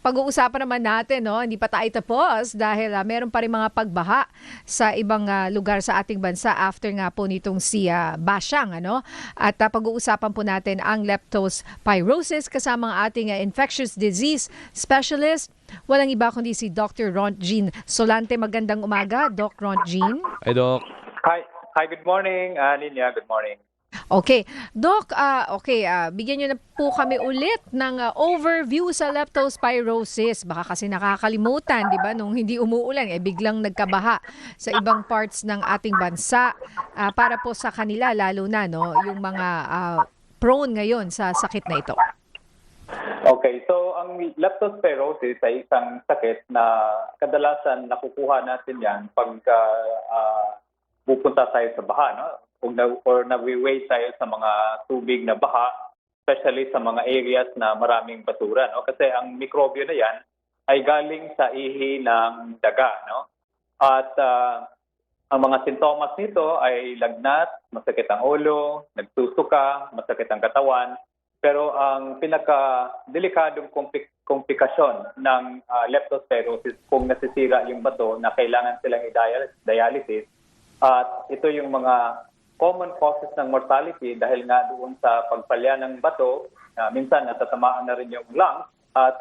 Pag-uusapan naman natin, no, hindi pa tayo tapos dahil meron pa rin mga pagbaha sa ibang lugar sa ating bansa after nga po nitong si Bashang. Ano? At pag-uusapan po natin ang leptospirosis kasama ang ating infectious disease specialist. Walang iba kundi si Dr. Ron Jean Solante. Magandang umaga, Doc Ron Jean. Hi, Doc. Hi, good morning, Linya. Good morning. Okay. Doc, bigyan nyo na po kami ulit ng overview sa leptospirosis. Baka kasi nakakalimutan, di ba, nung hindi umuulan, biglang nagkabaha sa ibang parts ng ating bansa. Para po sa kanila, lalo na, no, yung mga prone ngayon sa sakit na ito. Okay, so ang leptospirosis ay isang sakit na kadalasan nakukuha natin yan pag pupunta tayo sa baha, no? Or nawi-wade tayo sa mga tubig na baha, especially sa mga areas na maraming basura, no? Kasi ang mikrobyo na yan ay galing sa ihi ng daga, no? At ang mga sintomas nito ay lagnat, masakit ang ulo, nagsusuka, masakit ang katawan. Pero ang pinaka-delikadong komplikasyon ng leptospirosis kung nasisira yung bato na kailangan silang i-dialysis, at ito yung mga common causes ng mortality dahil nga doon sa pagpalya ng bato, minsan natatamaan na rin yung lungs at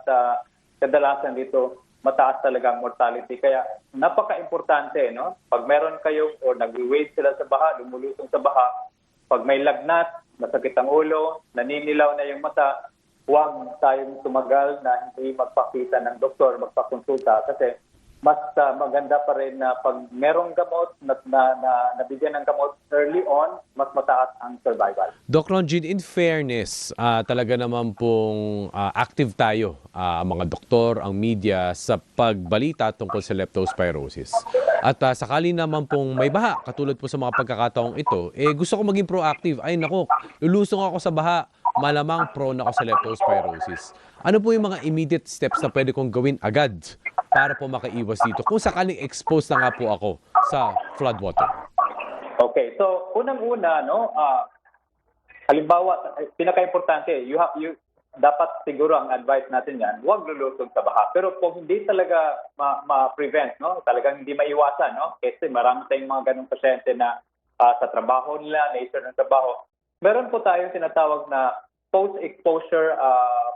kadalasan dito mataas talaga ang mortality. Kaya napaka-importante, no? Pag meron kayo o nag-wade sila sa baha, lumulusong sa baha, pag may lagnat, masakit ang ulo, naninilaw na yung mata, huwag tayong tumagal na hindi magpakita ng doktor, magpakonsulta kasi mas maganda pa rin na pag merong gamot na nabigyan ng gamot early on, mas mataas ang survival. Doc Ron Jean, in fairness, talaga naman pong active tayo, mga doktor, ang media, sa pagbalita tungkol sa leptospirosis. At sakali naman pong may baha, katulad po sa mga pagkakataong ito, gusto ko maging proactive. Ay nako, lulusong ako sa baha, malamang prone ako sa leptospirosis. Ano po yung mga immediate steps na pwede kong gawin agad para po makaiwas dito kung sakaling exposed na nga po ako sa floodwater? Okay, so unang-una, no, halimbawa, pinaka-importante, dapat siguro ang advice natin yan, huwag lulusog sa baha. Pero kung hindi talaga ma-prevent, no, talagang hindi maiwasan, no, kasi marami tayong mga ganung pasyente na sa trabaho nila, nature ng trabaho, meron po tayong tinatawag na post-exposure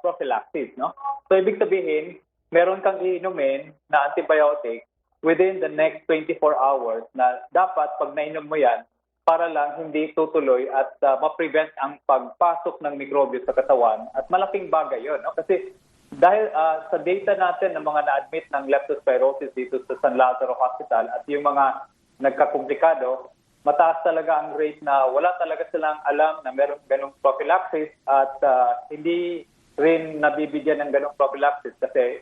prophylaxis, no? So ibig sabihin, meron kang iinumin na antibiotic within the next 24 hours na dapat pag nainom mo yan, para lang hindi tutuloy at ma-prevent ang pagpasok ng mikrobyo sa katawan. At malaking bagay yun, no? Kasi dahil sa data natin ng mga na-admit ng leptospirosis dito sa San Lazaro Hospital at yung mga nagkakomplikado, mataas talaga ang rate na wala talaga silang alam na meron ganong prophylaxis at hindi rin nabibigyan ng ganong prophylaxis kasi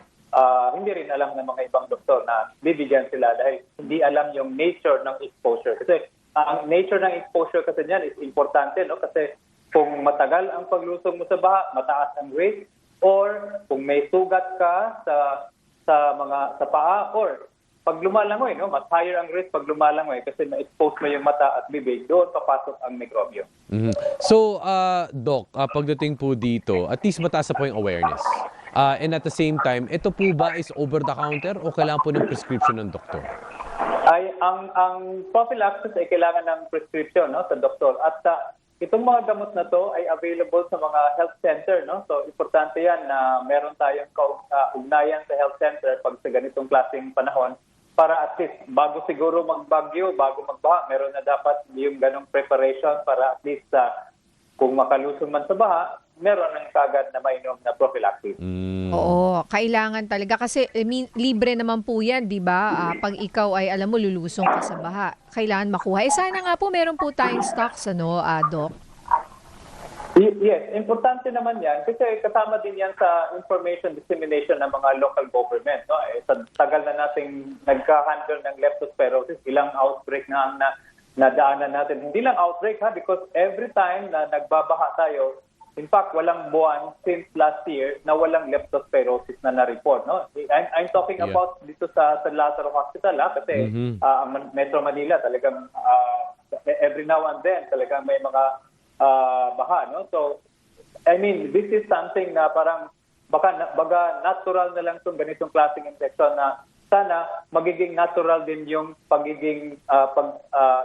hindi rin alam ng mga ibang doktor na bibigyan sila dahil hindi alam yung nature ng exposure. Kasi ang nature ng exposure kasi niyan is importante, no? Kasi kung matagal ang paglusong mo sa baha, mataas ang rate, or kung may sugat ka sa paa, or pag lumalangoy, no, mas higher ang risk pag lumalangoy kasi na-expose mo yung mata at bibig, doon papasok ang mikrobyo. Mm-hmm. So, Doc, pagdating po dito, at least mataas na po yung awareness. And at the same time, ito po ba is over-the-counter o kailangan po ng prescription ng doktor? Ay, ang prophylaxis ay kailangan ng prescription, no, sa doktor. At itong mga gamot na to ay available sa mga health center, no? So importante yan na meron tayong ugnayan sa health center pag sa ganitong klaseng panahon para at least bago siguro magbagyo, bago magbaha, meron na dapat yung ganong preparation para at least kung makalusong man sa baha, meron ng kagad na mainom na prophylaxis. Oo, kailangan talaga kasi libre naman po yan, di ba? Pag ikaw ay alam mo lulusong ka sa baha, kailangan makuha. Sana nga po meron po tayong stocks, ano, Doc? Yes, importante naman yan kasi kasama din yan sa information dissemination ng mga local government, no? Sa tagal na nating nagka-handle ng leptospirosis, ilang outbreak na ang nadaanan natin. Hindi lang outbreak, because every time na nagbabaha tayo, in fact, walang buwan since last year na walang leptospirosis na na-report, no? I'm talking about dito sa San Lazaro Hospital, kasi Metro Manila talagang every now and then talagang may mga baha, no? So I mean, this is something na parang baga natural na lang itong ganitong klaseng infection na sana magiging natural din yung pagiging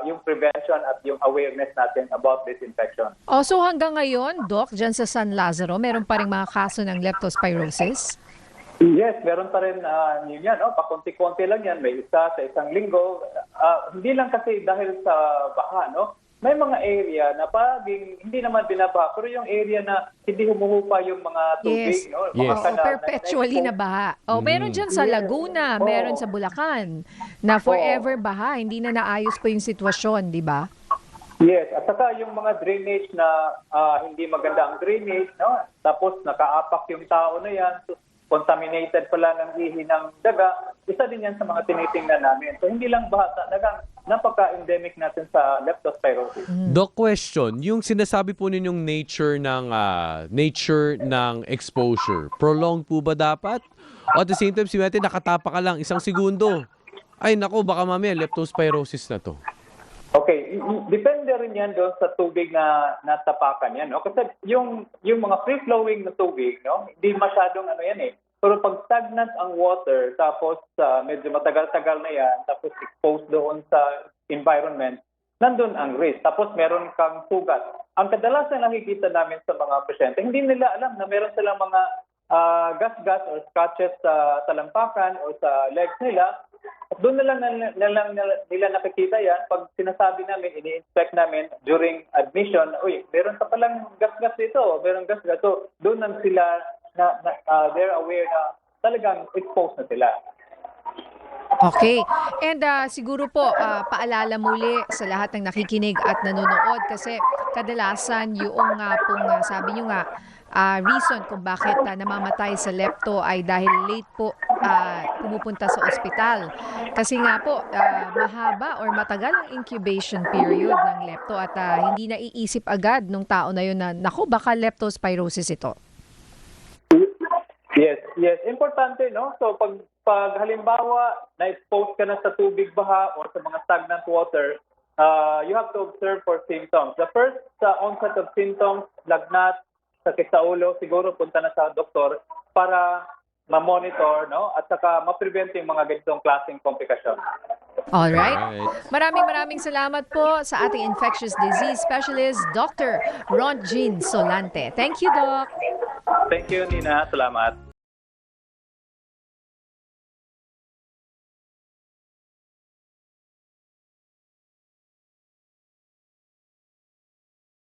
yung prevention at yung awareness natin about this infection. So hanggang ngayon, Doc, dyan sa San Lazaro, meron pa rin mga kaso ng leptospirosis? Yes, meron pa rin yun yan, no? Pakunti-kunti lang yan, may isa sa isang linggo. Hindi lang kasi dahil sa baha, no? May mga area na hindi naman binabaha, pero yung area na hindi humuhupa yung mga tubig, Yes. no? Yes. Mga kanal Perpetually na baha. Meron dyan sa Laguna, meron sa Bulacan, na forever baha. Hindi na naayos po yung sitwasyon, di ba? Yes, at saka yung mga drainage na hindi maganda ang drainage, no? Tapos nakaapak yung tao na yan, so contaminated pala ng ihi ng daga, isa din yan sa mga tinitingnan namin. So hindi lang baha, napaka-endemic natin sa leptospirosis. Doc, question, yung sinasabi po ninyong nature ng exposure, prolonged po ba dapat? O at the same time, si Mete, nakatapa ka lang 1 segundo. Ay nako, baka mamaya leptospirosis na to. Okay, depende rin yan doon sa tubig na natapakan yan, no? Kasi yung mga free-flowing na tubig, no? Hindi masyadong yan eh. Pero pag stagnant ang water, tapos medyo matagal-tagal na yan, tapos exposed doon sa environment, nandun ang risk. Tapos meron kang sugat. Ang kadalasan nakikita namin sa mga pasyente, hindi nila alam na meron silang mga gas-gas or scratches sa talampakan o sa legs nila. Doon na lang nila nakikita yan. Pag sinasabi namin, ini-inspect namin during admission, uy, meron pa palang gas-gas dito, meron gas-gas. So, doon na sila they're aware na talagang exposed na sila. Okay. And siguro po, paalala muli sa lahat ng nakikinig at nanonood kasi kadalasan yung sabi nyo nga, reason kung bakit namamatay sa lepto ay dahil late po pumupunta sa ospital. Kasi nga po, mahaba or matagal ang incubation period ng lepto at hindi naiisip agad nung tao na yun na, naku, baka leptospirosis ito. Yes. Importante, no? So, pag halimbawa, na-expose ka na sa tubig baha o sa mga stagnant water, you have to observe for symptoms. The first onset of symptoms, lagnat, sakit sa ulo, siguro punta na sa doktor para ma-monitor, no? At saka ma-prevent yung mga ganitong klaseng komplikasyon. Alright. Maraming salamat po sa ating infectious disease specialist, Dr. Ron Jean Solante. Thank you, Doc. Thank you, Nina. Salamat.